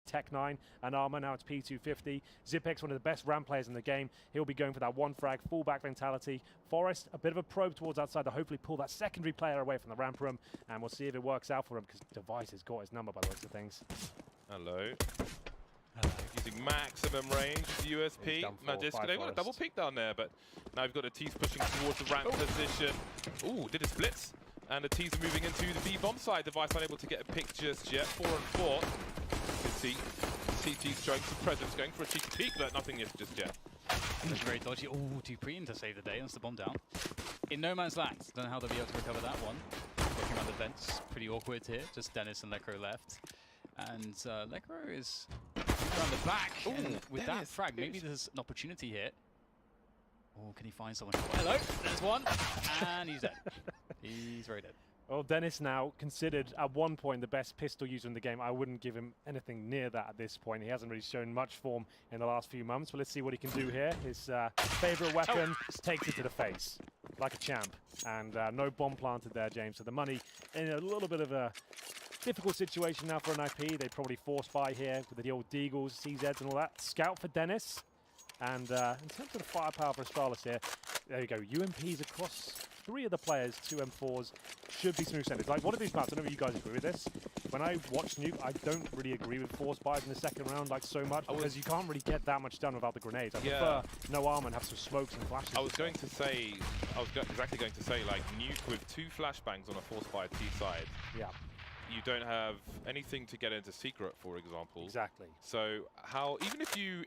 Tech9 and Armor. Now it's P250. Zipex, one of the best ramp players in the game. He'll be going for that one frag, full back mentality. Forest, a bit of a probe towards outside to hopefully pull that secondary player away from the ramp room, and we'll see if it works out for him, because Device has got his number by the looks of things. Hello. Using maximum range, USP. Magisk, they want a double peek down there, but now we've got the T's pushing towards the ramp position. Ooh, did a splits. And the T's are moving into the B bomb side. Device unable to get a pick just yet. 4 and 4. You can see CT's showing some presence, going for a cheeky peek, but nothing is just yet. That's very dodgy. Oh, Dupree to save the day. That's the bomb down. In no man's land. Don't know how they'll be able to recover that one. Working around the fence. Pretty awkward here. Just Dennis and Lekro left. And Lekro is around the back. Ooh, and with that frag, maybe there's an opportunity here. Oh, can he find someone? Hello, there's one. And he's dead. He's very dead. Well, Dennis now considered at one point the best pistol user in the game. I wouldn't give him anything near that at this point. He hasn't really shown much form in the last few months, but let's see what he can do here. His favorite weapon takes it to the face, like a champ. And no bomb planted there, James. So the money in a little bit of a difficult situation now for an NiP. They probably force buy here with the old Deagles, CZs and all that. Scout for Dennis. And in terms of the firepower for Astralis here, there you go. UMPs across 3 of the players, 2 M4s, should be smooth centered. Like, what are these maps? I don't know if you guys agree with this. When I watch Nuke, I don't really agree with force buys in the second round like so much, because you can't really get that much done without the grenades. I prefer no armor and have some smokes and flashes. I was exactly going to say, like, Nuke with 2 flashbangs on a force buy T side. Yeah. You don't have anything to get into secret, for example. Exactly. So how, even if you,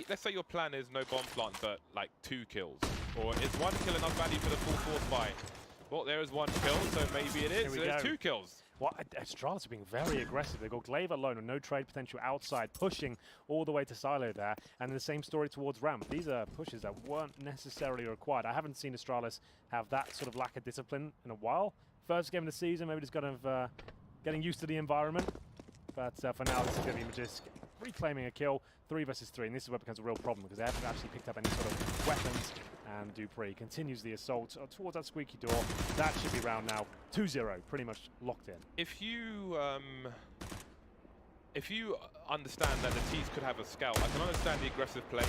let's say your plan is no bomb plant, but like 2 kills, or is 1 kill enough value for the full force buy? Well, there is 1 kill, so maybe it is. So there's 2 kills. Well, Astralis are being very aggressive. They've got Glaive alone and no trade potential outside, pushing all the way to silo there. And the same story towards ramp. These are pushes that weren't necessarily required. I haven't seen Astralis have that sort of lack of discipline in a while. First game of the season, maybe just kind of getting used to the environment. But for now, this is going to be Magisk reclaiming a kill, 3 versus 3, and this is where it becomes a real problem, because they haven't actually picked up any sort of weapons. And Dupree continues the assault towards that squeaky door. That should be round now. 2-0, pretty much locked in. If you understand that the T's could have a scout, I can understand the aggressive play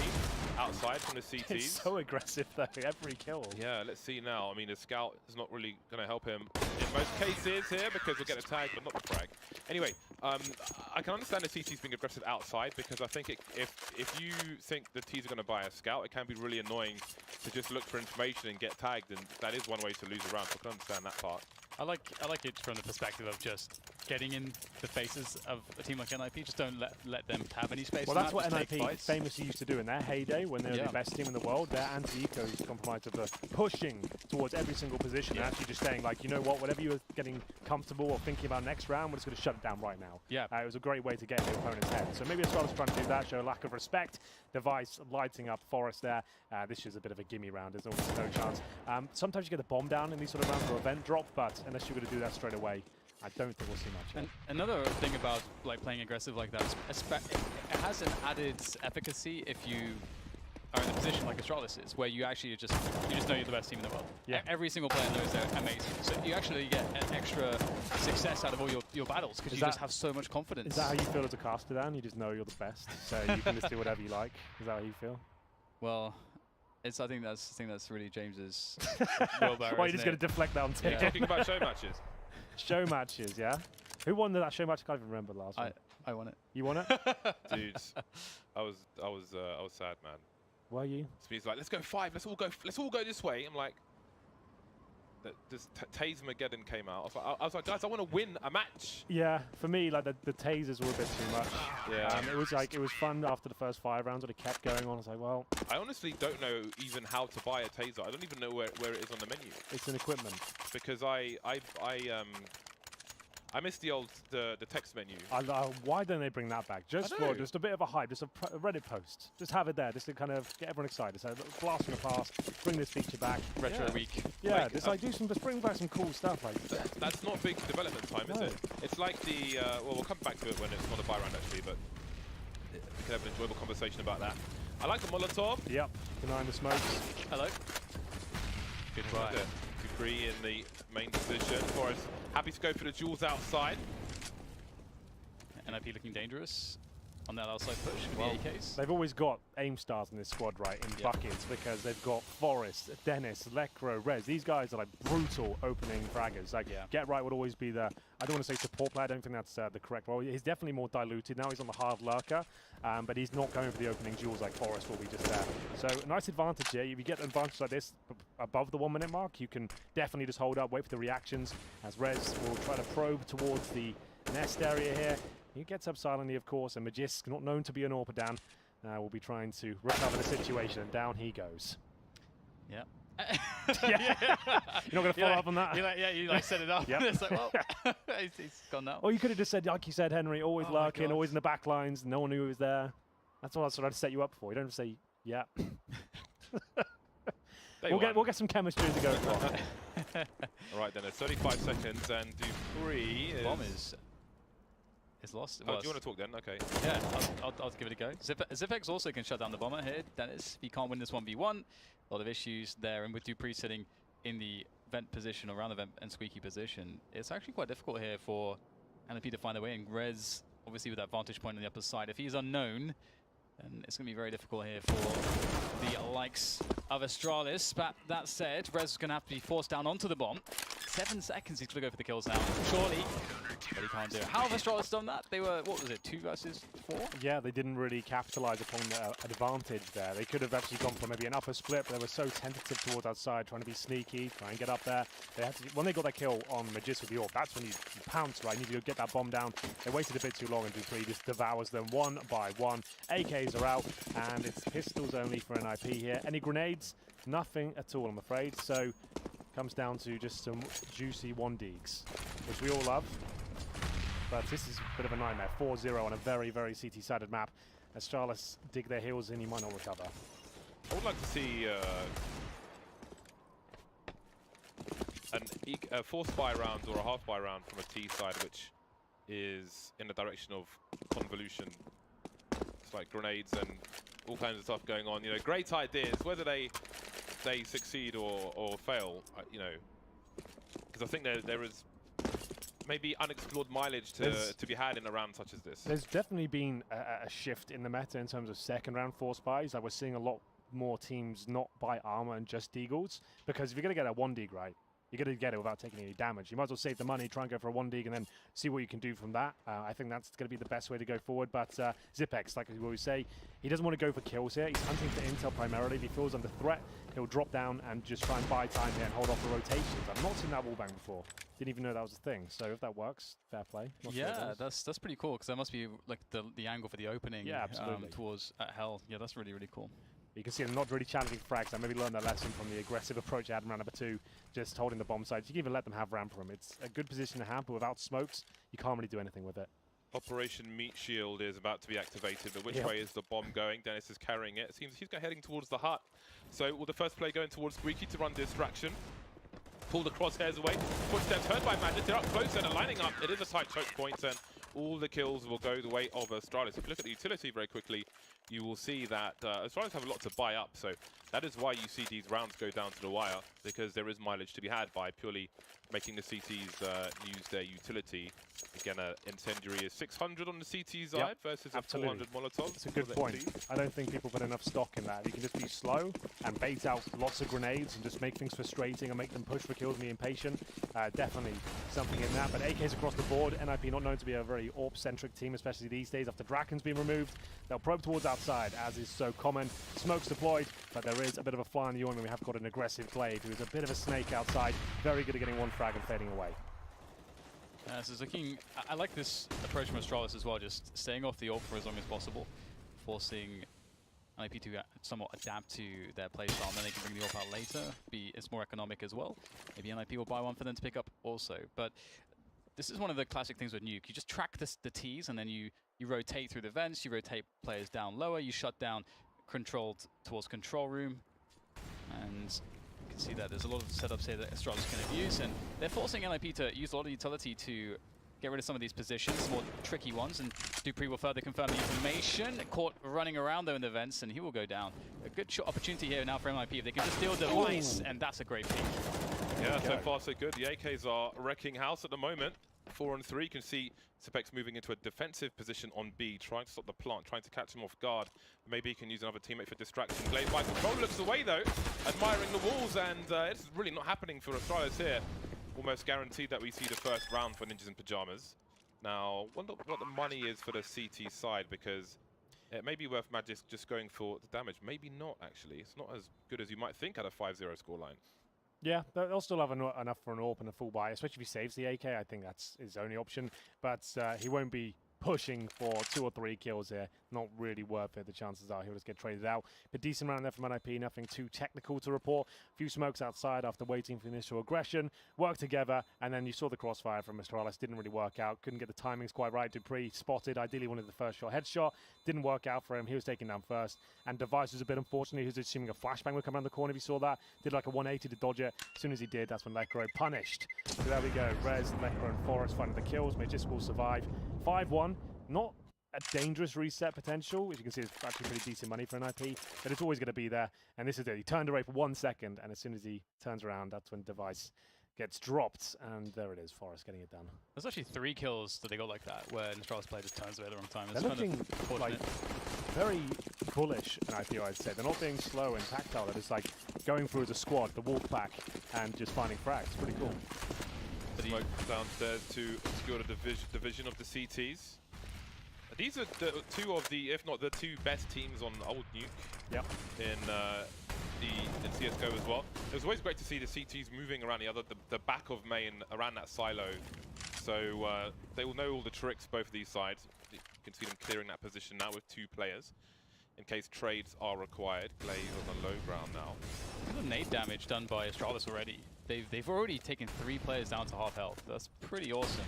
outside from the CTs. It's so aggressive though, every kill. Yeah, let's see now. I mean, the scout is not really going to help him in most cases here, because he'll get a tag, but not the frag. Anyway, I can understand the CTs being aggressive outside, because I think if you think the T's are going to buy a scout, it can be really annoying to just look for information and get tagged, and that is one way to lose a round, so I can understand that part. I like it from the perspective of just getting in the faces of a team like NiP. Just don't let them have any space. Well, that's what NiP famously used to do in their heyday when they were the best team in the world. Their anti-eco is compromised of the pushing towards every single position and actually just saying, like, you know what, whatever you're getting comfortable or thinking about next round, we're just going to shut it down right now. Yeah. It was a great way to get in the opponent's head. So maybe Astralis trying to do that, show a lack of respect. Device lighting up Forest there. This is a bit of a gimme round. There's almost no chance. Sometimes you get the bomb down in these sort of rounds or event drop, but unless you're going to do that straight away, I don't think we'll see much. And another thing about like playing aggressive like that, it has an added efficacy if you are in a position like Astralis is, where you actually just know you're the best team in the world. Yeah. Every single player knows they're amazing. So you actually get an extra success out of all your battles, because you just have so much confidence. Is that how you feel as a caster, Dan? You just know you're the best, so you can just do whatever you like. Is that how you feel? Well, I think that's really James's wheelbarrow. Well, you're just going to deflect that on Tim. Talking about show matches. Show matches, yeah. Who won that show match? I can't even remember the last one. I won it. You won it, dudes. I was sad, man. Were you? He's like, let's go 5. Let's all go this way. I'm like, this Taser-mageddon came out. I was like, guys, I want to win a match. Yeah, for me, like the tasers were a bit too much. Yeah. It was fun after the first 5 rounds, but it kept going on. I was like, well, I honestly don't know even how to buy a taser. I don't even know where it is on the menu. It's an equipment. Because I missed the text menu. Why don't they bring that back? Just a bit of a hype, just a Reddit post. Just have it there, just to kind of get everyone excited. So blast from the past, bring this feature back. Retro week. Yeah, just bring back some cool stuff like that. That's not big development time, is it? It's like the well, we'll come back to it when it's not a buy round actually, but we can have an enjoyable conversation about that. I like the Molotov. Yep, denying the smokes. Hello. Good try. Dupree in the main position. Forrest happy to go for the jewels outside. NiP looking dangerous. on that outside push with Well, the AKs. they've always got aim stars in this squad, right, in buckets, because they've got Forrest, Dennis, Lecro, Rez. These guys are like brutal opening fraggers. Like, Get Right would always be the, I don't want to say support player, I don't think that's the correct role. He's definitely more diluted now, he's on the hard lurker, but he's not going for the opening duels like Forrest will be just there. So, nice advantage here. If you get an advantage like this above the 1 minute mark, you can definitely just hold up, wait for the reactions, as Rez will try to probe towards the nest area here. He gets up silently, of course, and Magisk, not known to be an Orpadan, will be trying to recover the situation, and down he goes. Yeah. You're not going to follow up on that? You set it up. Yep. It's like, well, he's gone now. Or you could have just said, like you said, Henry, always lurking, always in the back lines, no one knew he was there. That's what I was trying to set you up for. You don't have to say, yeah. We'll get some chemistry to go for. All right, then, it's 35 seconds, and Dupree is... Bomb is lost. Oh, do you want to talk then? Okay. Yeah, I'll give it a go. Zipex also can shut down the bomber here. Dennis, if he can't win this 1v1, a lot of issues there. And with Dupree sitting in the vent position, around the vent and squeaky position, it's actually quite difficult here for NiP to find a way. And Rez, obviously with that vantage point on the upper side, if he's unknown, then it's going to be very difficult here for the likes of Astralis. But that said, Rez is going to have to be forced down onto the bomb. 7 seconds, he's going to go for the kills now. Surely. But he can't do it. How have Astralis done that? They were, what was it, 2 versus 4? Yeah, they didn't really capitalize upon the advantage there. They could have actually gone for maybe an upper split, but they were so tentative towards outside, trying to be sneaky, try and get up there. They had to, when they got that kill on Magisk with the AWP, that's when you pounce, right? You need to get that bomb down. They waited a bit too long, and Dupree just devours them one by one. AKs are out, and it's pistols only for NiP here. Any grenades? Nothing at all, I'm afraid. So, comes down to just some juicy 1Ds, which we all love. But this is a bit of a nightmare. 4-0 on a very, very CT-sided map. Astralis dig their heels in, he might not recover. I would like to see a 4 spy round or a half spy round from a T side, which is in the direction of convolution. It's like grenades and all kinds of stuff going on. You know, great ideas. Whether they succeed or fail, you know, because I think there is maybe unexplored mileage to be had in a round such as this. There's definitely been a shift in the meta in terms of second round 4 spies. Like, we're seeing a lot more teams not buy armor and just deagles, because if you're going to get a 1 dig right, you're going to get it without taking any damage. You might as well save the money, try and go for a 1 dig, and then see what you can do from that. I think that's going to be the best way to go forward. But Zipex, like we always say, he doesn't want to go for kills here. He's hunting for intel primarily. If he feels under threat, he'll drop down and just try and buy time here and hold off the rotations. I've not seen that wallbang before. Didn't even know that was a thing. So if that works, fair play. Yeah, that's pretty cool, because that must be like the angle for the opening. Yeah, absolutely. Towards Hell. Yeah, that's really, really cool. You can see them not really challenging frags. I maybe learned their lesson from the aggressive approach they had in round number 2, just holding the bomb side. You can even let them have ramp room. It's a good position to have, but without smokes, you can't really do anything with it. Operation Meat Shield is about to be activated, but which way is the bomb going? Dennis is carrying it. It seems he's heading towards the hut. So will the first play going towards Squeaky to run distraction? Pull the crosshairs away. Footsteps heard by Magic. They're up close and lining up. It is a tight choke point, and all the kills will go the way of Astralis. If you look at the utility very quickly, you will see that Astralis have a lot to buy up. So that is why you see these rounds go down to the wire, because there is mileage to be had by purely making the CTs use their utility. Again, incendiary is 600 on the CT side versus a 400 Molotov. It's a good point. I don't think people put enough stock in that. You can just be slow and bait out lots of grenades and just make things frustrating and make them push for kills and be impatient. Definitely something in that. But AKs across the board. NiP not known to be a very AWP-centric team, especially these days. After Draken's been removed, they'll probe towards outside, as is so common. Smoke's deployed, but there is a bit of a fly in the ointment. We have got an aggressive Glaive, who is a bit of a snake outside. Very good at getting one frag and fading away. So looking, I like this approach from Astralis as well, just staying off the AWP for as long as possible, forcing NiP to somewhat adapt to their playstyle, and then they can bring the AWP out later. It's more economic as well. Maybe NiP will buy one for them to pick up also. But this is one of the classic things with Nuke. You just track the Ts, and then you rotate through the vents, you rotate players down lower, you shut down controlled towards control room, and you can see that there's a lot of setups here that Astralis can abuse, and they're forcing NiP to use a lot of utility to get rid of some of these positions, more tricky ones, and Dupree will further confirm the information. Caught running around though in the vents, and he will go down. A good shot opportunity here now for NiP. If they can just steal the device, and that's a great pick. Yeah, so far so good. The AKs are wrecking house at the moment. 4-on-3. You can see Sepex moving into a defensive position on B, trying to stop the plant, trying to catch him off guard. Maybe he can use another teammate for distraction. Glaive by control looks away though, admiring the walls, and it's really not happening for Astralis here. Almost guaranteed that we see the first round for Ninjas in Pyjamas. Now, wonder what the money is for the CT side, because it may be worth Magic just going for the damage. Maybe not, actually. It's not as good as you might think at a 5-0 scoreline. Yeah, they'll still have enough for an AWP and a full buy, especially if he saves the AK. I think that's his only option. But he won't be pushing for 2 or 3 kills here. Not really worth it. The chances are he'll just get traded out. But decent round there from NiP. Nothing too technical to report. A few smokes outside after waiting for the initial aggression. Worked together, and then you saw the crossfire from Astralis. Didn't really work out. Couldn't get the timings quite right. Dupree spotted. Ideally wanted the first shot headshot. Didn't work out for him. He was taken down first. And Device was a bit unfortunate. He was assuming a flashbang would come around the corner if you saw that. Did like a 180 to dodge it. As soon as he did, that's when Lekro punished. So there we go. Rez, Lekro, and Forest finding the kills. Magist will survive. 5-1. Not a dangerous reset potential. As you can see, it's actually pretty decent money for an NiP, but it's always going to be there. And this is it. He turned away for 1 second, and as soon as he turns around, that's when Device gets dropped, and there it is, Forest getting it done. There's actually 3 kills that they got like that, where Astralis player just turns away at the wrong time. They're looking like very bullish in IPO, I'd say. They're not being slow and tactile. They're just like going through as a squad, the walk back, and just finding frags. Pretty cool. Smoke downstairs to obscure the division of the CTs. These are the 2 of the, if not the 2 best teams on old Nuke. Yep. In CSGO as well. It was always great to see the CTs moving around the back of main, around that silo. So they will know all the tricks, both of these sides. You can see them clearing that position now with 2 players, in case trades are required. Glaive on the low ground now. Look at the nade damage done by Astralis already. They've already taken 3 players down to half health. That's pretty awesome.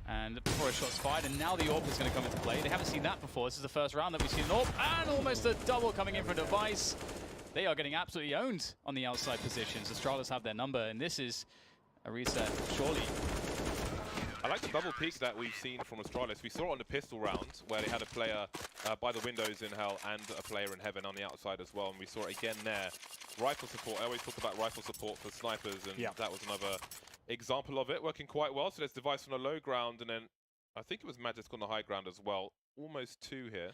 And before a shot's fired, and now the AWP is going to come into play. They haven't seen that before. This is the first round that we've seen an AWP, and almost a double coming in from Device. They are getting absolutely owned on the outside positions. Astralis have their number, and this is a reset, surely. I like the double peek that we've seen from Astralis. We saw it on the pistol round, where they had a player by the windows in Hell and a player in Heaven on the outside as well, and we saw it again there. Rifle support, I always talk about rifle support for snipers, and that was another example of it, working quite well. So there's Device on the low ground, and then I think it was Magic on the high ground as well. Almost 2 here.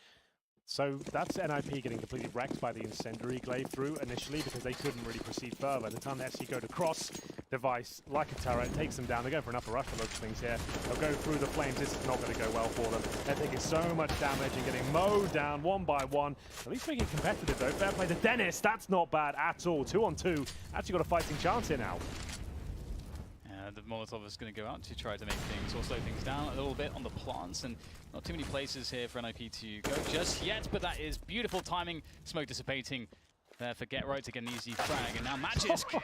So that's NiP getting completely wrecked by the incendiary glaive through initially, because they couldn't really proceed further. By the time they actually go to cross, Device, like a turret, takes them down. They're going for an upper rush for those things here. They'll go through the flames. This is not going to go well for them. They're taking so much damage and getting mowed down 1 by 1. At least making it competitive though. Fair play to Dennis. That's not bad at all. 2-on-2. Actually got a fighting chance here now. The Molotov is going to go out to try to make things, or slow things down a little bit on the plants, and not too many places here for NiP to go just yet, but that is beautiful timing. Smoke dissipating there for Get Right to get an easy frag, and now Magisk.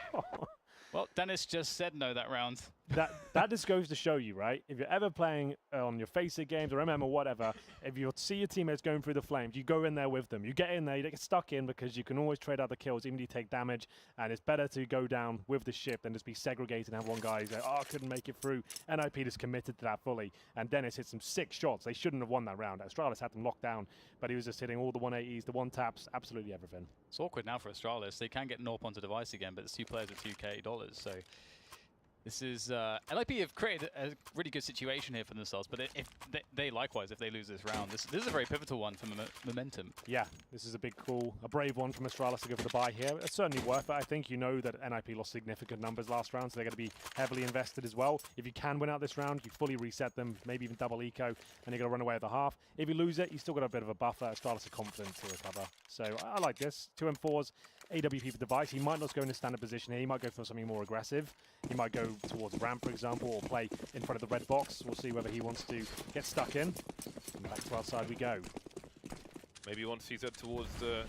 Well, Dennis just said no that round. That just goes to show you, right? If you're ever playing on your FACEIT games or MM or whatever, if you see your teammates going through the flames, you go in there with them. You get in there, you don't get stuck in, because you can always trade out the kills, even if you take damage, and it's better to go down with the ship than just be segregated and have one guy say, oh, I couldn't make it through. NiP just committed to that fully, and Dennis hit some 6 shots. They shouldn't have won that round. Astralis had them locked down, but he was just hitting all the 180s, the 1-taps, absolutely everything. It's awkward now for Astralis. They can get an AWP onto Device again, but it's 2 players with $2K, so this is NiP have created a really good situation here for themselves, but if they likewise, if they lose this round, this is a very pivotal one for momentum. Yeah, this is a big call, a brave one from Astralis to go for the buy here. It's certainly worth it. I think you know that NiP lost significant numbers last round, so they're going to be heavily invested as well. If you can win out this round, you fully reset them, maybe even double eco, and you're going to run away at the half. If you lose it, you still got a bit of a buffer. Astralis are confident to recover. So I like this. 2 M4s. AWP for Device. He might not go in a standard position here. He might go for something more aggressive. He might go towards a ramp, for example, or play in front of the red box. We'll see whether he wants to get stuck in. And back to outside we go. Maybe he wants to head towards the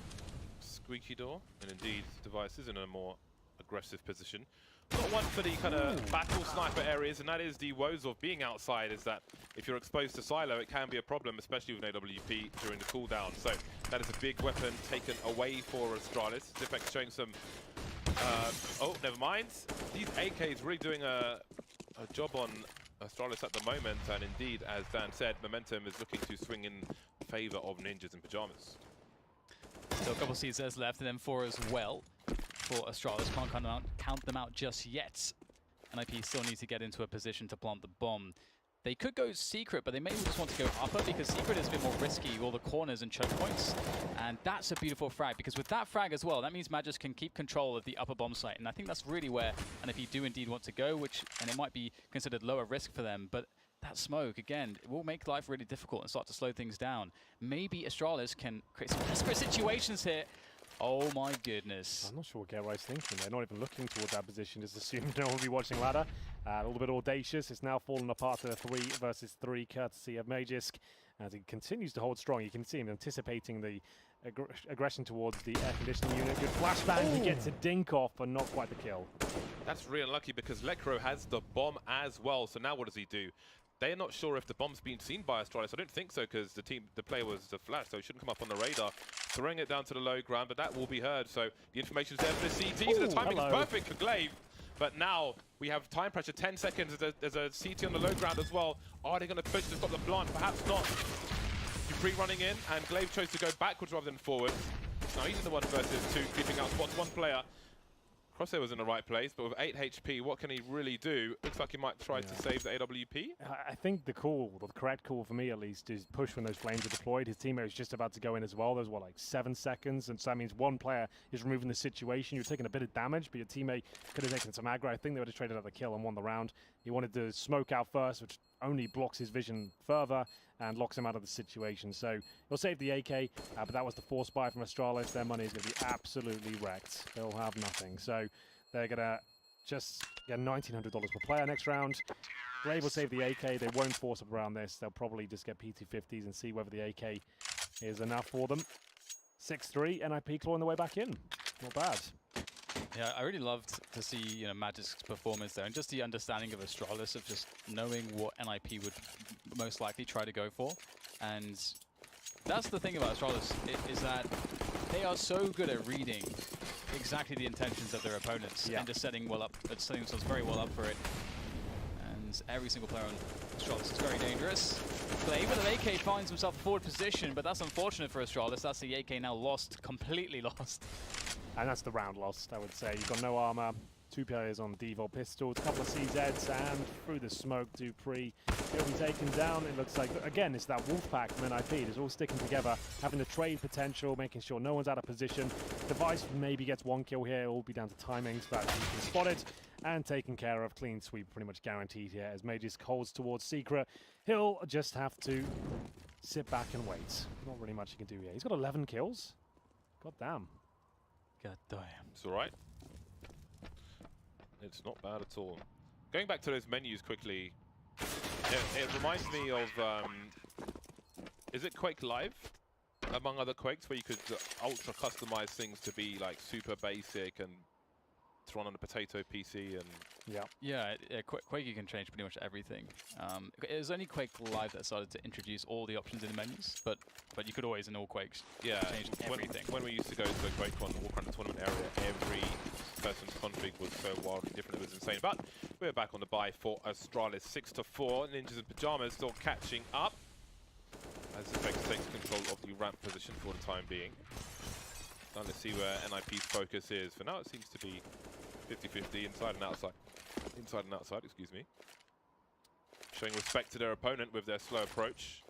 squeaky door. And indeed, Device is in a more aggressive position. Not one for the kind of battle sniper areas, and that is the woes of being outside, is that if you're exposed to silo, it can be a problem, especially with an AWP during the cooldown. So that is a big weapon taken away for Astralis. Zipex showing some... oh, never mind. These AKs really doing a job on Astralis at the moment, and indeed, as Dan said, momentum is looking to swing in favor of Ninjas in Pyjamas. So a couple of CSS left, and then 4 as well for Astralis. Can't count them out just yet. NiP still need to get into a position to plant the bomb. They could go secret, but they maybe just want to go upper because secret is a bit more risky, all the corners and choke points. And that's a beautiful frag, because with that frag as well, that means Magic can keep control of the upper bomb site. And I think that's really where NiP do indeed want to go, and it might be considered lower risk for them. But that smoke, again, it will make life really difficult and start to slow things down. Maybe Astralis can create some desperate situations here. Oh my goodness. I'm not sure what Gerai's thinking. They're not even looking towards that position. Just assume no one will be watching ladder. A little bit audacious. It's now fallen apart to 3 versus 3, courtesy of Magisk. As he continues to hold strong, you can see him anticipating the aggression towards the air conditioning unit. Good flashbang. He gets a dink off, but not quite the kill. That's really unlucky because Lekro has the bomb as well. So now what does he do? They're not sure if the bomb's been seen by Astralis. I don't think so, because the player was the flash, so it shouldn't come up on the radar. Throwing it down to the low ground, but that will be heard. So the information's there for the CT. So the timing is perfect for Glaive. But now we have time pressure, 10 seconds. There's a CT on the low ground as well. Are they going to push to stop the plant? Perhaps not. Dupree running in, and Glaive chose to go backwards rather than forwards. Now he's in the 1 versus 2, creeping out spots. 1 player. Crosshair was in the right place, but with 8 HP, what can he really do? Looks like he might try to save the AWP. I think the correct call for me at least, is push when those flames are deployed. His teammate was just about to go in as well. There's what, like 7 seconds, and so that means 1 player is removing the situation. You're taking a bit of damage, but your teammate could have taken some aggro. I think they would have traded out the kill and won the round. He wanted to smoke out first, which only blocks his vision further and locks him out of the situation. So he'll save the AK, but that was the force buy from Astralis. Their money is going to be absolutely wrecked. They'll have nothing. So they're going to just get $1,900 per player next round. Glaive will save the AK. They won't force up around this. They'll probably just get P250s and see whether the AK is enough for them. 6-3, NiP clawing the way back in. Not bad. Yeah, I really loved to see Magisk's performance there, and just the understanding of Astralis, of just knowing what NiP would most likely try to go for. And that's the thing about Astralis, is that they are so good at reading exactly the intentions of their opponents and just setting themselves very well up for it. And every single player on Astralis is very dangerous. Glaive with an AK finds himself forward position, but that's unfortunate for Astralis. That's the AK now lost, completely lost. And that's the round lost, I would say. You've got no armor, 2 players on Devil pistols, a couple of CZs, and through the smoke, Dupree will be taken down. It looks like, again, it's that wolf pack from NiP. It's all sticking together, having the trade potential, making sure no one's out of position. Device maybe gets 1 kill here. It'll all be down to timings, but he can spot it and taken care of. Clean sweep pretty much guaranteed here as Magisk holds towards Secret. He'll just have to sit back and wait. Not really much he can do here. He's got 11 kills. God damn. God damn. It's all right. It's not bad at all. Going back to those menus quickly, it reminds me of, is it Quake Live? Among other Quakes, where you could ultra customize things to be like super basic and to run on a potato PC and... Yeah, Quake you can change pretty much everything. It was only Quake Live that started to introduce all the options in the menus, but you could always in all Quakes change everything. When we used to go to the QuakeCon Warcraft tournament area, every person's config was so wildly different, it was insane. But we're back on the buy for Astralis, 6-4. Ninjas in Pajamas still catching up as Effects takes control of the ramp position for the time being. Starting to see where NiP's focus is. For now, it seems to be 50-50 inside and outside. Inside and outside, excuse me. Showing respect to their opponent with their slow approach.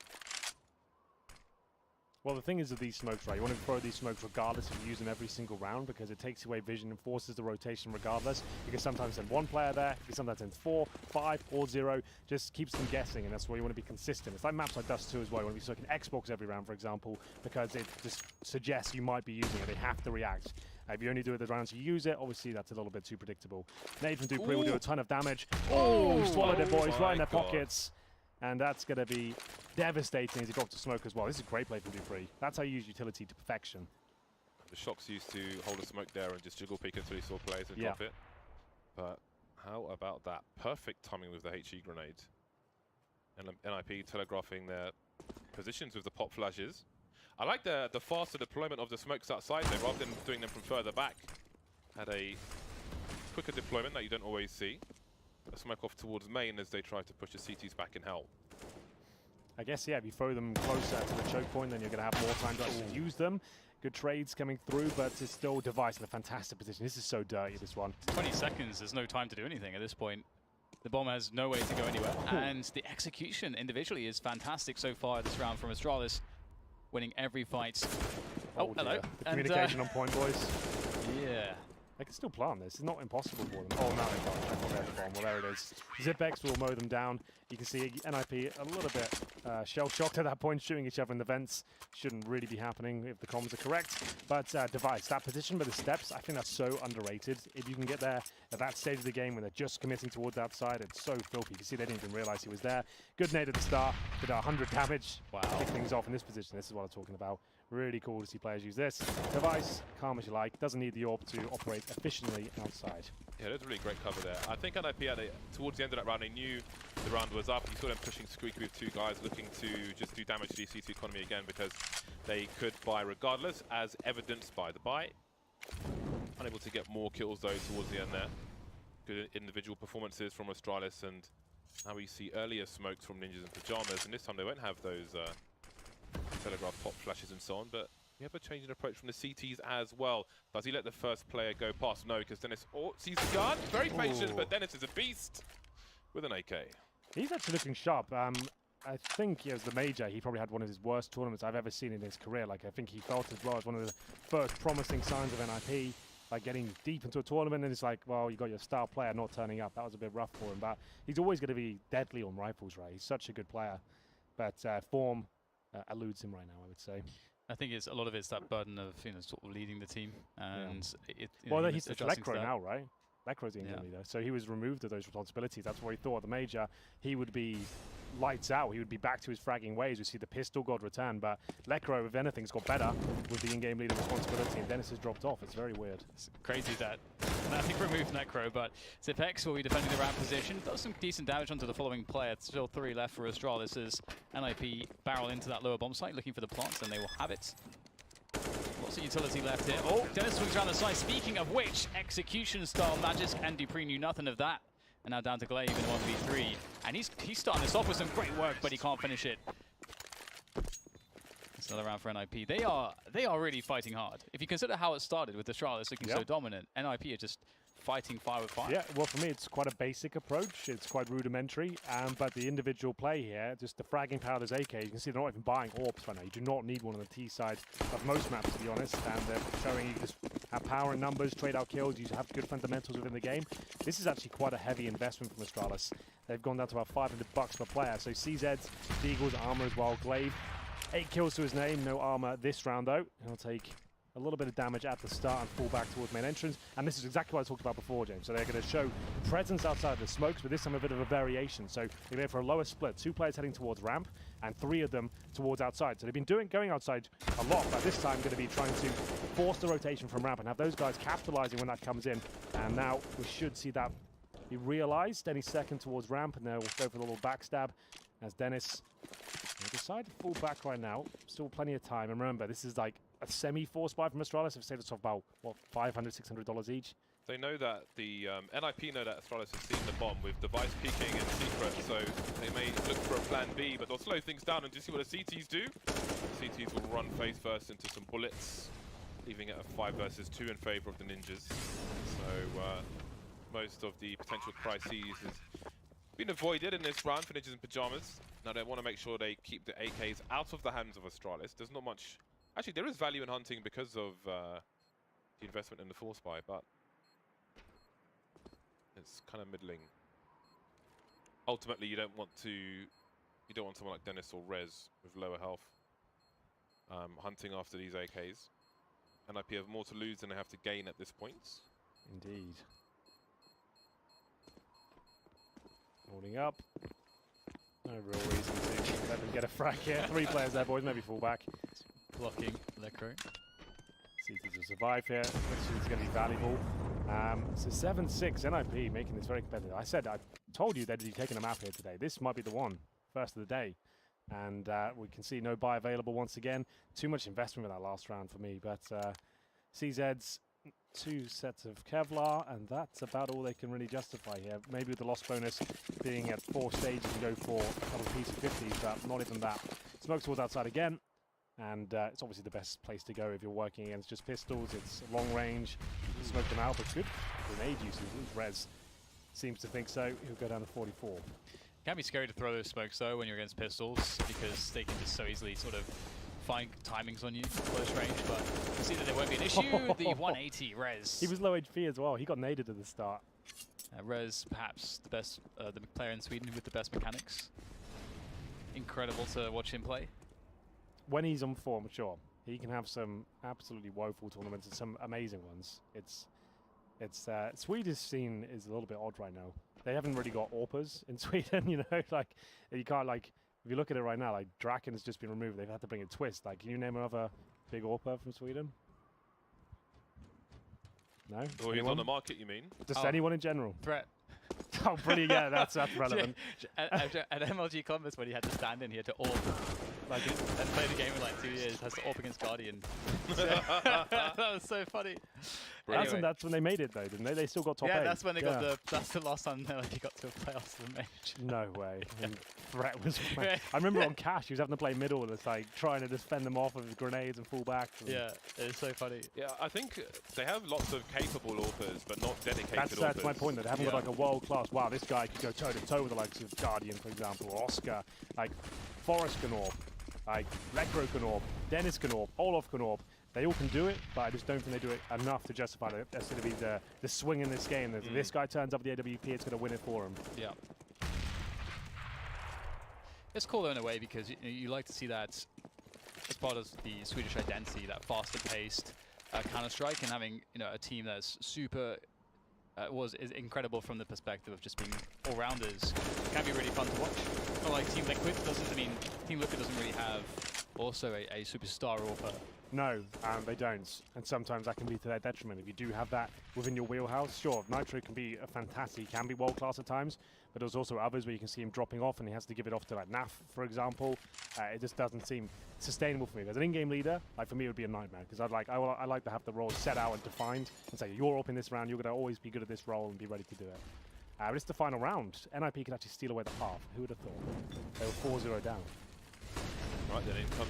Well, the thing is with these smokes, right, you want to throw these smokes regardless if you use them every single round, because it takes away vision and forces the rotation regardless. You can sometimes send 1 player there, you can sometimes send 4, 5, or 0, just keeps them guessing, and that's why you want to be consistent. It's like maps like Dust 2 as well. You want to be circling Xbox every round, for example, because it just suggests you might be using it. They have to react. If you only do it the rounds you use it, obviously that's a little bit too predictable. Nade from Dupree will do a ton of damage. Oh, swallowed it, boys, right in their pockets. And that's going to be devastating as he drops to smoke as well. This is a great play from Dupree. That's how you use utility to perfection. The Shock's used to hold a smoke there and just jiggle peek until he saw plays and drop it. But how about that? Perfect timing with the HE grenade. And NiP telegraphing their positions with the pop flashes. I like the faster deployment of the smokes outside though, rather than doing them from further back. Had a quicker deployment that you don't always see. A smoke off towards main as they try to push the CTs back in hell. I guess, yeah, if you throw them closer to the choke point, then you're going to have more time to actually use them. Good trades coming through, but it's still Device in a fantastic position. This is so dirty, this one. 20 seconds, there's no time to do anything at this point. The bomb has no way to go anywhere. And the execution individually is fantastic so far this round from Astralis, winning every fight. Oh, hello. The communication on point, boys. Yeah. They can still plant this. It's not impossible for them. Oh, no, they can't. I thought they had the bomb. Well, there it is. Zipex will mow them down. You can see NiP a little bit shell-shocked at that point, shooting each other in the vents. Shouldn't really be happening if the comms are correct. But Device, that position with the steps, I think that's so underrated. If you can get there at that stage of the game when they're just committing towards outside, it's so filthy. You can see they didn't even realize he was there. Good nade at the start. Did 100 damage. Wow. Kick things off in this position. This is what I'm talking about. Really cool to see players use this. Device, calm as you like, doesn't need the AWP to operate efficiently outside. Yeah, that's a really great cover there. I think NiP had towards the end of that round, they knew the round was up. You saw them pushing Squeaky with two guys looking to just do damage to the ECS economy again because they could buy regardless, as evidenced by the buy. Unable to get more kills though towards the end there. Good individual performances from Astralis, and now we see earlier smokes from Ninjas in Pajamas, and this time they won't have those telegraph pop flashes and so on, but we have a change in approach from the CTs as well. Does he let the first player go past? No, because Dennis sees the guard. Very patient, but Dennis is a beast with an AK. He's actually looking sharp. I think as the Major, he probably had one of his worst tournaments I've ever seen in his career. Like, I think he felt as well as one of the first promising signs of NiP, like getting deep into a tournament, and it's like, well, you got your star player not turning up. That was a bit rough for him, but he's always going to be deadly on rifles, right? He's such a good player, but form eludes him right now, I would say. I think it's a lot of it's that burden of sort of leading the team, and well, he's Lecro now, right? Lecro's the England Yeah. leader, so he was removed of those responsibilities. That's what he thought. The Major, he would be lights out. He would be back to his fragging ways. We see the pistol god return, but Lecro, if anything, has got better with the in-game leader responsibility, and Dennis has dropped off. It's very weird. It's crazy that nothing removed Necro, but Zipex will be defending the ramp position. Does some decent damage onto the following player. Still 3 left for Astralis as NiP barrel into that lower bomb site, looking for the plants, and they will have it. Lots of utility left here. Oh, Dennis swings around the side. Speaking of which, execution style Magisk, and Dupree knew nothing of that. And now down to Glaive in 1v3. And he's starting this off with some great work, but he can't finish it. It's another round for NiP. They are really fighting hard. If you consider how it started with Astralis looking so dominant, NiP are just fighting fire with fire. Yeah, well, for me, it's quite a basic approach. It's quite rudimentary, but the individual play here, just the fragging power of those AK, you can see they're not even buying AWPs right now. You do not need one on the T side of most maps, to be honest, and they're showing you just have power in numbers, trade out kills, you have good fundamentals within the game. This is actually quite a heavy investment from Astralis. They've gone down to about $500 per player, so CZ's, Deagle's armor as well, Glaive. 8 kills to his name, no armor this round though. He'll take a little bit of damage at the start and fall back towards main entrance. And this is exactly what I talked about before, James. So they're going to show presence outside of the smokes, but this time a bit of a variation. So they're there for a lower split. 2 players heading towards ramp and 3 of them towards outside. So they've been going outside a lot, but this time going to be trying to force the rotation from ramp and have those guys capitalizing when that comes in. And now we should see that be realized any second towards ramp, and they'll go for the little backstab as Dennis will decide to fall back right now. Still plenty of time. And remember, this is like a semi-force buy from Astralis. They've saved us off about, what, $500, $600 each? They know that the NiP know that Astralis has seen the bomb with Device peeking in secret, so they may look for a plan B, but they'll slow things down and just see what the CTs do. The CTs will run face first into some bullets, leaving it a 5 versus 2 in favor of the Ninjas. So most of the potential crises has been avoided in this round for Ninjas in Pajamas. Now they want to make sure they keep the AKs out of the hands of Astralis. There's not much... Actually, there is value in hunting because of the investment in the force buy, but it's kind of middling. Ultimately, you don't want someone like Dennis or Rez with lower health hunting after these AKs. NiP have more to lose than they have to gain at this point. Indeed. Holding up. No real reason to let them get a frag here. 3 players there, boys. Maybe fall back. Blocking Lecro. CTs will survive here, which is going to be valuable. So 7-6, NiP making this very competitive. I told you they'd be taking a map here today. This might be the one, first of the day. And we can see no buy available once again. Too much investment in that last round for me. But CZ's 2 sets of Kevlar, and that's about all they can really justify here. Maybe with the loss bonus being at 4 stages, you go for a couple of PC50s, but not even that. Smoke towards outside again. And it's obviously the best place to go if you're working against just pistols. It's long range. Smoke them out, but good grenade usage. Res seems to think so. He'll go down to 44. It can be scary to throw those smokes though when you're against pistols because they can just so easily sort of find timings on you close range, but you see that there won't be an issue. The 180 Rez. He was low HP as well. He got naded at the start. Rez, perhaps the best, the player in Sweden with the best mechanics. Incredible to watch him play. When he's on form, sure, he can have some absolutely woeful tournaments and some amazing ones. Swedish scene is a little bit odd right now. They haven't really got AWPers in Sweden, you know, like you can't like. If you look at it right now, like Draken has just been removed. They've had to bring a twist. Like, can you name another big AWPer from Sweden? No? Or he's on the market, you mean? Just anyone in general. Threat. Oh, brilliant. Yeah, that's relevant. At MLG Columbus, when he had to stand in, he had to AWP. Like, and play the game in like 2 years. Has to AWP against Guardian. That was so funny. Anyway. That's when they made it, though, didn't they? They still got top 8. Yeah, that's when they got the. That's the last time he got to a playoffs of the match. No way. Threat was. I remember on Cash, he was having to play middle, and it's like trying to defend them off with grenades and full back. Yeah, it's so funny. Yeah, I think they have lots of capable AWPers, but not dedicated AWPers. That's my point. That they haven't got like a world class. Wow, this guy could go toe to toe with the likes of Guardian, for example, or Oscar. Like Forrest can AWP, like Lekro can AWP, Dennis can AWP, Olaf can AWP. They all can do it, but I just don't think they do it enough to justify that there's going to be the swing in this game. If this guy turns up the AWP, it's going to win it for him. Yeah. It's cool though in a way because you like to see that as part of the Swedish identity, that faster paced Counter-Strike, and having a team that's super is incredible from the perspective of just being all-rounders. It can be really fun to watch. Not like Team Liquid doesn't. I mean, Team Liquid doesn't really have also a superstar AWPer. No, they don't, and sometimes that can be to their detriment. If you do have that within your wheelhouse, sure, Nitro can be he can be world-class at times, but there's also others where you can see him dropping off and he has to give it off to like NAF, for example. It just doesn't seem sustainable for me. As an in-game leader, like for me it would be a nightmare, because I like to have the role set out and defined and say, you're up in this round, you're going to always be good at this role and be ready to do it. But it's the final round. NiP could actually steal away the half. Who would have thought? They were 4-0 down. Right, then in come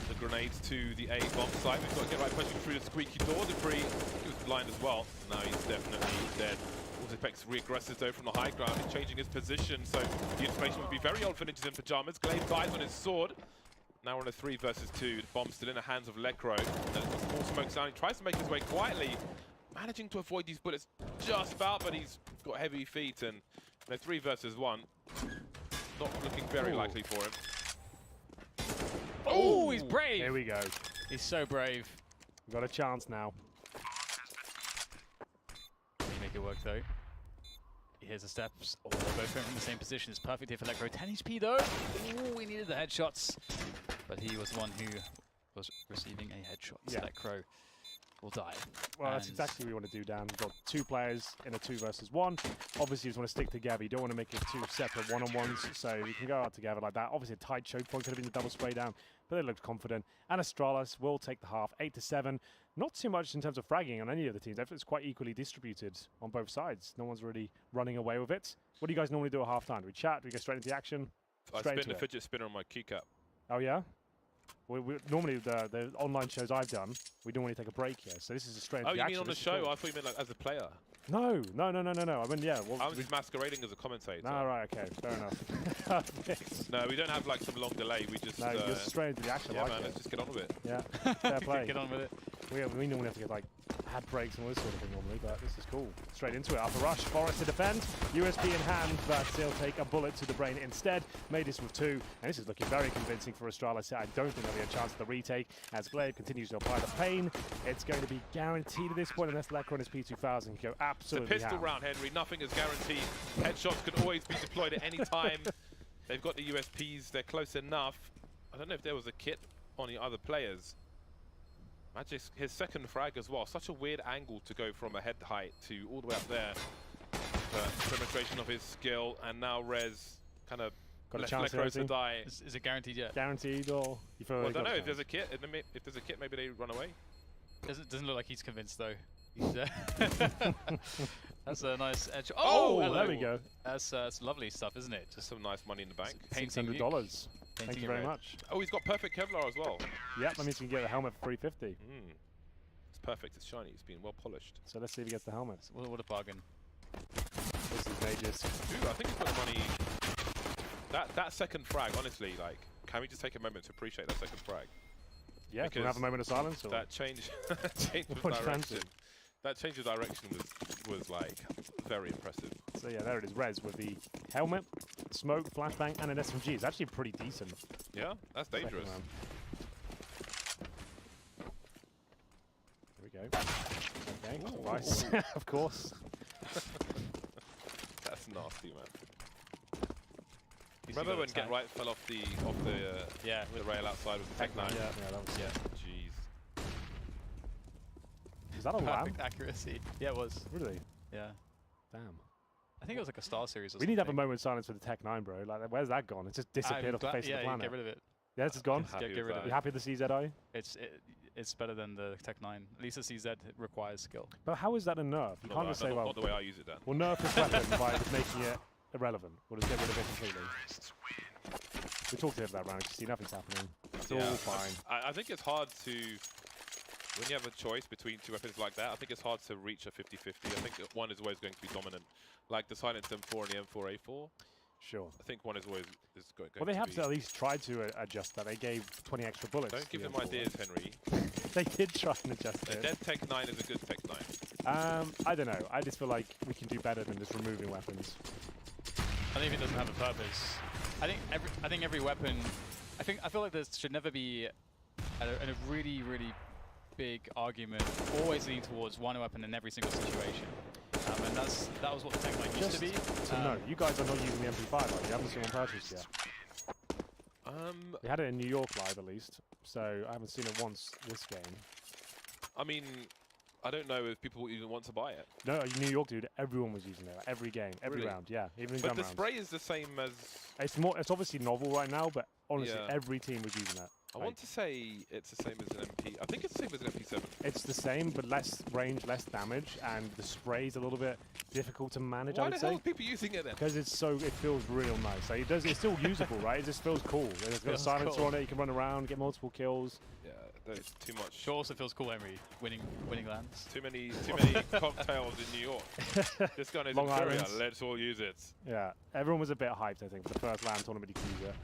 the grenades to the A bomb site. We've got to get right pushing through the squeaky door. Debris, he was blind as well. Now he's definitely dead. Apex re-aggressive though from the high ground. He's changing his position, so the information would be very old for Ninjas in Pajamas. Glaive dies on his sword. Now we're on a 3 versus 2. The bomb's still in the hands of Lekro. Small smoke sound. He tries to make his way quietly, managing to avoid these bullets just about, but he's got heavy feet, and 3 versus 1. Not looking very likely for him. Oh, he's brave! Here we go. He's so brave. We've got a chance now. Can he make it work though? Here's the steps. Oh, they're both going from the same position. It's perfect here for Lekro. 10 HP though. Ooh, he needed the headshots. But he was the one who was receiving a headshot. Yeah. Lekro will die. Well, that's exactly what we want to do, Dan. We've got 2 players in a 2 versus 1. Obviously, you just want to stick together. You don't want to make it 2 separate one-on-ones, so you can go out together like that. Obviously, a tight choke point could have been the double spray down, but they looked confident. And Astralis will take the half, 8-7. Not too much in terms of fragging on any of the teams. It's quite equally distributed on both sides. No one's really running away with it. What do you guys normally do at halftime? Do we chat? Do we go straight into the action? I spin the fidget spinner on my keycap. Oh, yeah? Normally, the online shows I've done, we normally take a break here. So this is a straight into the action. Oh, you mean on the show? Cool. I thought you meant like as a player. No. I mean, yeah. Well, I was just masquerading as a commentator. No, right, okay, fair enough. No, we don't have like some long delay. We just. No, just straight into the action. Yeah, man, let's just get on with it. Yeah, fair play. Get on with it. We normally have to get like ad breaks and all this sort of thing normally, but this is cool. Straight into it. Upper rush, Forrest to defend. USP in hand, but he'll take a bullet to the brain instead. Made this with 2, and this is looking very convincing for Astralis. I don't think there'll be a chance at the retake as Glaive continues to apply the pain. It's going to be guaranteed at this point unless Lekro and his P2000 can go absolutely It's a pistol round, Henry. Nothing is guaranteed. Headshots can always be deployed at any time. They've got the USPs. They're close enough. I don't know if there was a kit on the other players. Magic, his second frag as well. Such a weird angle to go from a head height to all the way up there. But demonstration of his skill, and now Rez kind of got left a chance Lekro to die. Is it guaranteed yet? Guaranteed, or you feel? Well, I don't know if there's a kit. If there's a kit, maybe they run away. Doesn't look like he's convinced though. That's a nice edge. Oh, there we go. That's lovely stuff, isn't it? Just some nice money in the bank. $600. Thank you very much. Oh, he's got perfect Kevlar as well. Yep, that means you can get the helmet for 350. It's perfect. It's shiny. It's been well polished. So let's see if he gets the helmet. What a bargain. is Mages. Dude, I think he's got the money. That second frag, honestly, like, can we just take a moment to appreciate that second frag? Yeah, can we have a moment of silence? Or? That change of direction. That change of direction was like very impressive. So yeah, there it is. Rez with the helmet, smoke, flashbang, and an SMG. It's actually pretty decent. Yeah, that's dangerous. Here we go. Okay, nice. Of course. That's nasty, man. Remember when Get Right fell off the rail outside with the Tech 9? Yeah, that was Jeez. Is that a lamb? Perfect accuracy. Yeah, it was. Really? Yeah. Damn. I think it was like a Star Series or something. We need to have a moment of silence for the Tech 9, bro. Like, where's that gone? It just disappeared off the face of the planet. Get rid of it. Yeah, it's gone. Get rid of it. You happy with the CZI? It's better than the Tech 9. At least the CZ requires skill. But how is that a nerf? You can't just say, well, not the way I use it, Dan. We'll nerf this weapon by just making it irrelevant. We'll just get rid of it completely. We talked about that round. You see nothing's happening. It's all fine. I think it's hard to, when you have a choice between two weapons like that, I think it's hard to reach a 50-50. I think one is always going to be dominant. Like the Silence M4 and the M4A4. Sure. I think one is always going well, they have be. to at least try to adjust that. They gave 20 extra bullets. Don't give them ideas, Henry. They did try and adjust it. Dead Tech 9 is a good Tech 9. I don't know. I just feel like we can do better than just removing weapons. I think it doesn't have a purpose. I think every weapon. I feel like there should never be a really big argument always lean towards one weapon in every single situation. And that was what the Tech 9 used to be. So no, you guys are not using the MP5, right? You haven't seen one purchased yet. We had it in New York live at least, so I haven't seen it once this game. I mean, I don't know if people even want to buy it. No, New York, dude, everyone was using it. Every game, every round, yeah. Even in gun rounds. But the spray is the same as... It's obviously novel right now, but honestly, every team was using that. I want to say it's the same as an MP. I think it's the same as an MP7. It's the same, but less range, less damage, and the spray's a little bit difficult to manage. Why the hell are people using it then? Because it feels real nice. Like it's still usable, right? It just feels cool. It's got a silencer on it. You can run around, get multiple kills. Yeah, that's too much. It also feels cool, Henry. Winning lands. Too many cocktails in New York. This gun is Imperial. Let's all use it. Yeah, everyone was a bit hyped, I think, for the first LAN tournament you could use it.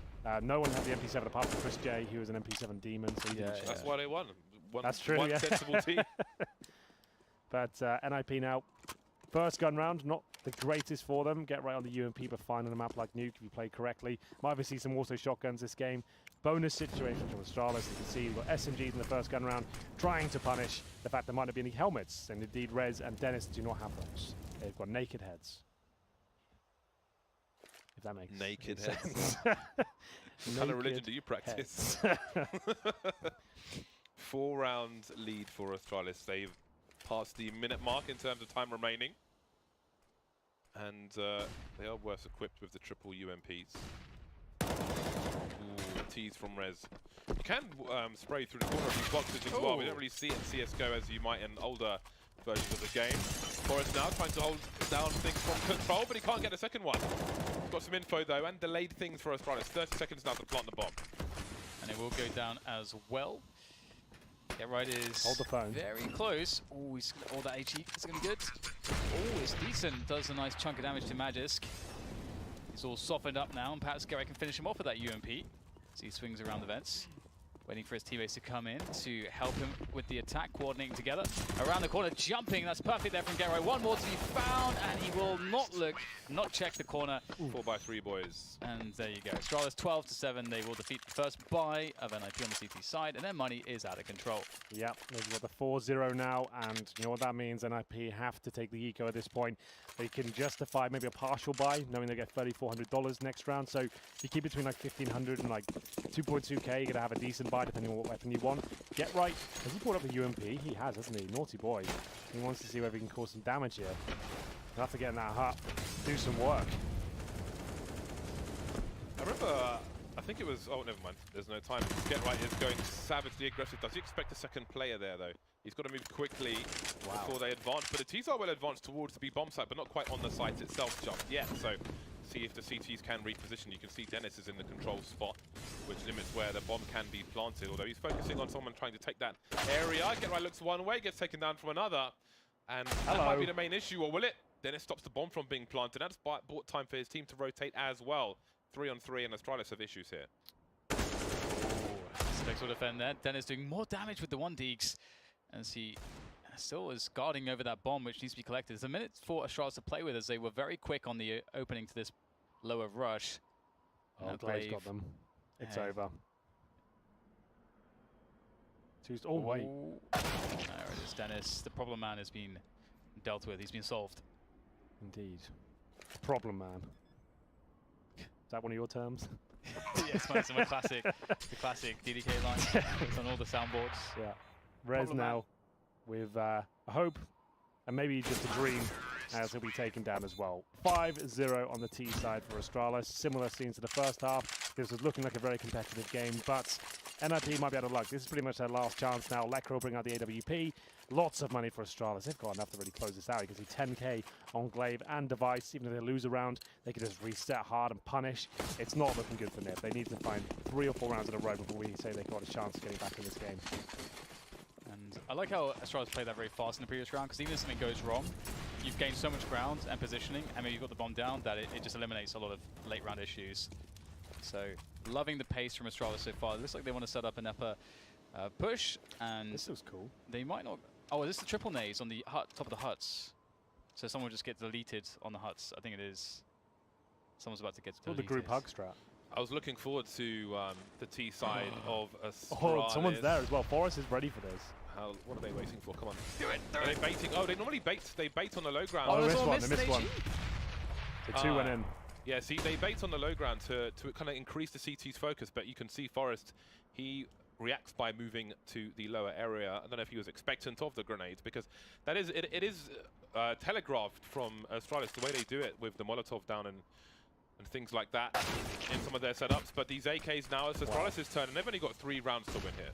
No one had the MP7 apart from Chris J, who was an MP7 demon. So that's why they won. That's true. One sensible team. But NiP now, first gun round, not the greatest for them. Get right on the UMP, but fine on a map like Nuke if you play correctly. Might even see some auto shotguns this game. Bonus situation from Astralis. You can see we've got SMGs in the first gun round, trying to punish the fact there might not be any helmets. And indeed, Rez and Dennis do not have those. They've got naked heads. If that makes naked sense. What kind of religion do you practice? 4-round lead for Astralis. They've passed the minute mark in terms of time remaining. And they are worse equipped with the triple UMPs. Ooh, tease from Rez. You can spray through the corner of these boxes as well. We don't really see it in CSGO as you might in older versions of the game. Forrest now trying to hold down things from control, but he can't get a second one. He's got some info though, and delayed things for Astralis. 30 seconds now to plant the bomb. And it will go down as well. Get Right is hold the phone. Very close. Oh, all that HE is going to be good. Oh, it's decent. Does a nice chunk of damage to Magisk. He's all softened up now, and perhaps Get Right can finish him off with that UMP. So he swings around the vents, waiting for his teammates to come in to help him with the attack, coordinating together. Around the corner, jumping. That's perfect there from Get Right. One more to be found, and he will not check the corner. 4x3, boys. And there you go. Astralis 12-7. They will defeat the first buy of NiP on the CT side, and their money is out of control. Yep, they've got the 4-0 now, and you know what that means? NiP have to take the eco at this point. They can justify maybe a partial buy, knowing they get $3,400 next round. So if you keep between like 1,500 and like 2.2k, you're gonna have a decent buy depending on what weapon you want. Get Right. Has he brought up the UMP? He has, hasn't he? Naughty boy. He wants to see whether he can cause some damage here. He'll have to get in that hut, do some work. I remember, I think it was, oh, never mind. There's no time. Get Right is going savagely aggressive. Does he expect a second player there, though? He's got to move quickly before they advance. But the T's are well advanced towards the B bomb site, but not quite on the site itself just yet. So see if the CTs can reposition. You can see Dennis is in the control spot, which limits where the bomb can be planted. Although he's focusing on someone trying to take that area. Get Right looks one way, gets taken down from another. And that might be the main issue, or will it? Dennis stops the bomb from being planted. That's bought time for his team to rotate as well. 3-on-3, and Astralis have issues here. Specs will defend there. Dennis doing more damage with the 1 Deeks as he still is guarding over that bomb, which needs to be collected. There's a minute for Astralis to play with, as they were very quick on the opening to this lower rush. Oh, Glaive's got them. It's over. Oh, wait. There it is, Dennis. The problem man has been dealt with. He's been solved. Indeed. Problem man. Is that one of your terms? Yes, it's my classic, the classic DDK line. It's on all the soundboards. Yeah. Rez now with a hope and maybe just a dream, as he'll be taken down as well. 5-0 on the T side for Astralis. Similar scenes to the first half. This was looking like a very competitive game, but NiP might be out of luck. This is pretty much their last chance now. Lekr will bring out the AWP. Lots of money for Astralis. They've got enough to really close this out. You can see 10k on Glaive and Device. Even if they lose a round, they can just reset hard and punish. It's not looking good for NiP. They need to find 3 or 4 rounds in a row before we say they've got a chance of getting back in this game. And I like how Astralis played that very fast in the previous round, because even if something goes wrong, you've gained so much ground and positioning, and maybe you've got the bomb down, that it just eliminates a lot of late round issues. So, loving the pace from Astralis so far. It looks like they want to set up an upper push, and this looks cool. They might not. Oh, is this the triple nades on the top of the huts? So someone will just get deleted on the huts. I think it is. Someone's about to get deleted. The group hug strat. I was looking forward to the T side of Astralis. Oh, someone's there as well. Forest is ready for this. What are they waiting for? Come on. Do it! Are they baiting? Oh, they normally bait. They bait on the low ground. Oh, they missed one. The 2 went in. Yeah, see, they bait on the low ground to kind of increase the CT's focus, but you can see Forest, he reacts by moving to the lower area. I don't know if he was expectant of the grenades, because that is it is telegraphed from Astralis the way they do it with the Molotov down and things like that in some of their setups. But these AKs now, it's Astralis' turn, and they've only got 3 rounds to win here.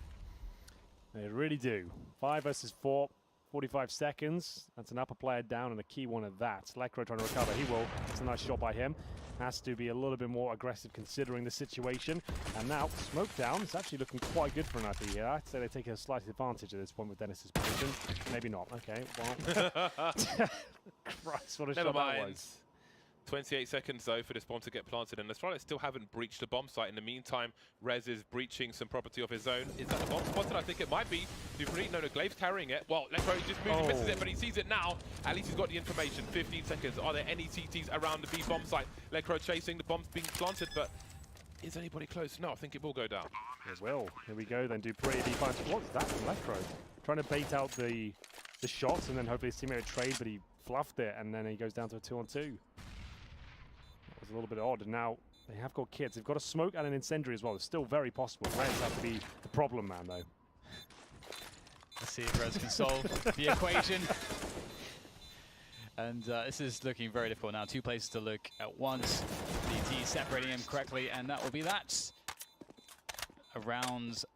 They really do. 5 versus 4, 45 seconds. That's an upper player down and a key one at that. Lekr trying to recover. He will. It's a nice shot by him. Has to be a little bit more aggressive considering the situation. And now, smoke down. It's actually looking quite good for NiP here. I'd say they take a slight advantage at this point with Dennis's position. Maybe not. Okay, well. Christ, what a shot that was. 28 seconds though for this bomb to get planted, and Astralis still haven't breached the bomb site. In the meantime, Rez is breaching some property of his own. Is that the bomb spotted? I think it might be. Dufree, no, Glaive's carrying it. Well, Lekr just moves and misses it, but he sees it now. At least he's got the information. 15 seconds. Are there any CTs around the B bomb site? Lekr chasing, the bomb's being planted, but is anybody close? No, I think it will go down. It will. Here we go then. Dufree, he finds, what's that from Lekr? Trying to bait out the shots and then hopefully his teammate would trade, but he fluffed it, and then he goes down to a 2-on-2. A little bit odd, and now they have got kits. They've got a smoke and an incendiary as well. It's still very possible. Rez have to be the problem man, though. Let's see if Rez can solve the equation. And this is looking very difficult now. 2 places to look at once. DT separating him correctly, and that will be that.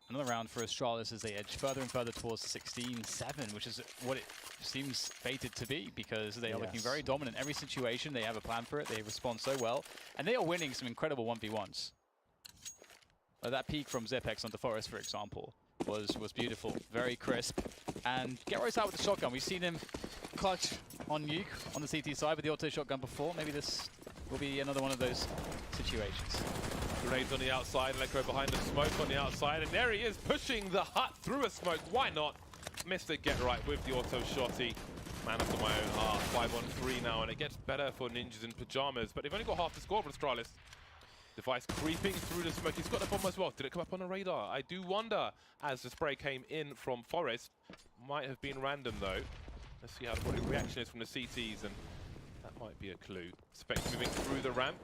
Another round for Astralis as they edge further and further towards the 16-7, which is what it seems fated to be, because they are looking very dominant. Every situation, they have a plan for it. They respond so well, and they are winning some incredible 1v1s. That peek from Zepex onto Forest, for example, was beautiful, very crisp. And Gero's out with the shotgun. We've seen him clutch on Nuke on the CT side with the auto shotgun before. Maybe this will be another one of those situations. Grenades on the outside, Lekr behind the smoke on the outside, and there he is pushing the hut through a smoke. Why not? Mr. Get Right with the auto shotty. Man after my own heart. 5-on-3 now, and it gets better for Ninjas in Pajamas, but they've only got half the score for Astralis. Device creeping through the smoke. He's got the bomb as well. Did it come up on the radar? I do wonder, as the spray came in from Forest. Might have been random though. Let's see what the reaction is from the CTs, and that might be a clue. Specs moving through the ramp.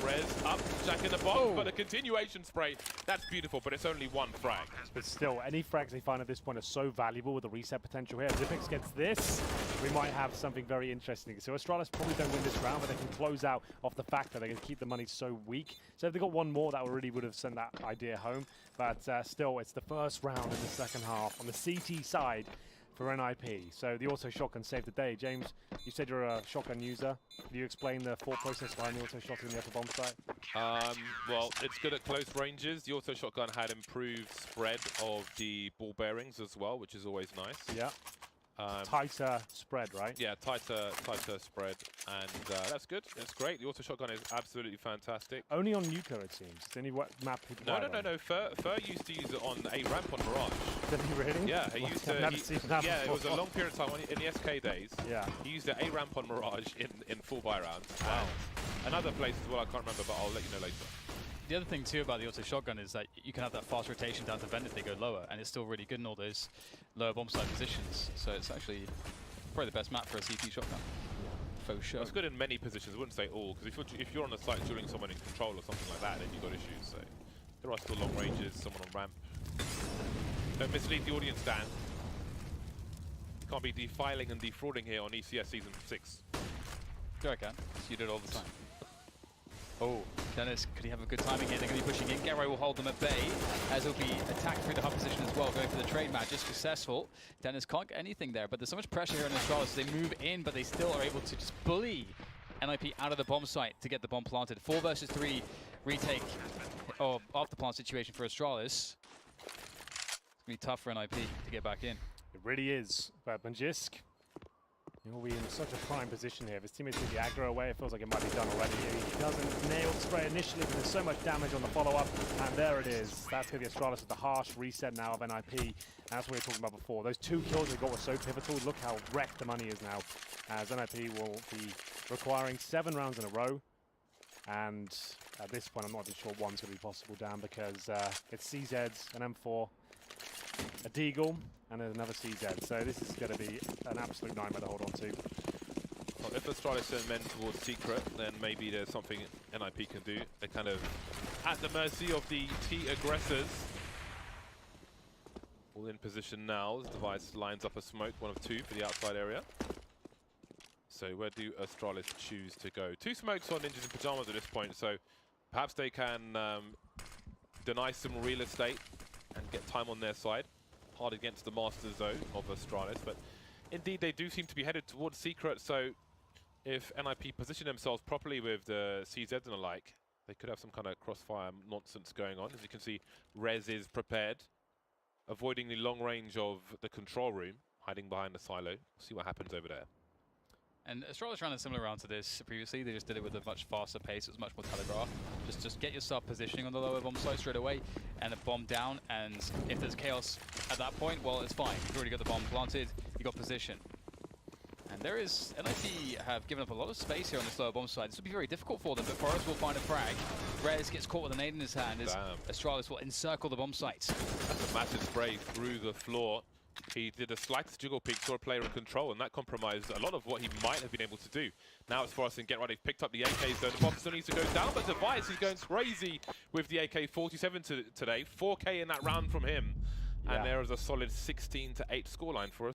Rez up, Jack in the box, but a continuation spray. That's beautiful, but it's only 1 frag. But still, any frags they find at this point are so valuable with the reset potential here. If Zepex gets this, we might have something very interesting. So Astralis probably don't win this round, but they can close out off the fact that they're going to keep the money so weak. So if they got one more, that really would have sent that idea home. But still, it's the first round in the second half on the CT side for NiP. So the auto shotgun saved the day. James, you said you're a shotgun user. Can you explain the thought process behind the auto shotgun in the upper bomb site? Well, it's good at close ranges. The auto shotgun had improved spread of the ball bearings as well, which is always nice. Yeah. tighter spread, right? Yeah, tighter spread, and that's good. That's great. The auto shotgun is absolutely fantastic. Only on Nuke, it seems. It's the only map people No. Fur used to use it on a ramp on Mirage. Did he really? Yeah, he used to. It was a long period of time in the SK days. Yeah. He used a ramp on Mirage in full buy rounds. Wow. Another place as well, I can't remember, but I'll let you know later. The other thing too about the auto shotgun is that you can have that fast rotation down to vent if they go lower, and it's still really good in all those lower bomb site positions. So it's actually probably the best map for a CT shotgun. Faux sure. It's good in many positions. I wouldn't say all, because if you're on a site dueling someone in control or something like that, then you've got issues. So there are still long ranges, someone on ramp. Don't mislead the audience, Dan. You can't be defiling and defrauding here on ECS Season 6. Sure I can. You do it all the time. Oh, Dennis, could he have a good timing here? They're going to be pushing in. Gero will hold them at bay, as he'll be attacked through the hub position as well, going for the trade match. Just successful. Dennis can't get anything there, but there's so much pressure here on Astralis. They move in, but they still are able to just bully NiP out of the bomb site to get the bomb planted. 4 versus 3 retake of the plant situation for Astralis. It's going to be tough for NiP to get back in. It really is. But Banjisk, he'll be in such a prime position here. If his teammates take the aggro away, it feels like it might be done already. He doesn't nail the spray initially, but there's so much damage on the follow-up, and there it is. That's going to be Astralis with the harsh reset now of NiP, and that's what we were talking about before. Those 2 kills they got were so pivotal. Look how wrecked the money is now, as NiP will be requiring 7 rounds in a row, and at this point, I'm not even sure one's going to be possible, Dan, because it's CZs, an M4, a Deagle, and another CZ. So this is going to be an absolute nightmare to hold on to. Well, if Astralis send men towards Secret, then maybe there's something NiP can do. They're kind of at the mercy of the T aggressors. All in position now. The device lines up a smoke, 1 of 2 for the outside area. So where do Astralis choose to go? 2 smokes on Ninjas in Pyjamas at this point, so perhaps they can deny some real estate and get time on their side. Hard against the master zone of Astralis, but indeed they do seem to be headed towards Secret, so if NiP position themselves properly with the CZs and the like, they could have some kind of crossfire nonsense going on. As you can see, Rez is prepared, avoiding the long range of the control room, hiding behind the silo. See what happens over there. And Astralis ran a similar round to this previously. They just did it with a much faster pace. It was much more telegraphed. Just get yourself positioning on the lower bomb site straight away and a bomb down. And if there's chaos at that point, well, it's fine. You've already got the bomb planted. You got position. And there is NiP have given up a lot of space here on this lower bomb site. This will be very difficult for them, but Forrest will find a frag. Rez gets caught with a nade in his hand as Astralis will encircle the bomb site. That's a massive spray through the floor. He did a slightest jiggle peek, saw a player in control, and that compromised a lot of what he might have been able to do. Now it's Forrest and Get Right. They've picked up the AKs, though. The bomb still needs to go down, but Device is going crazy with the AK-47 today. 4K in that round from him. Yeah. And there is a solid 16-8 scoreline for us.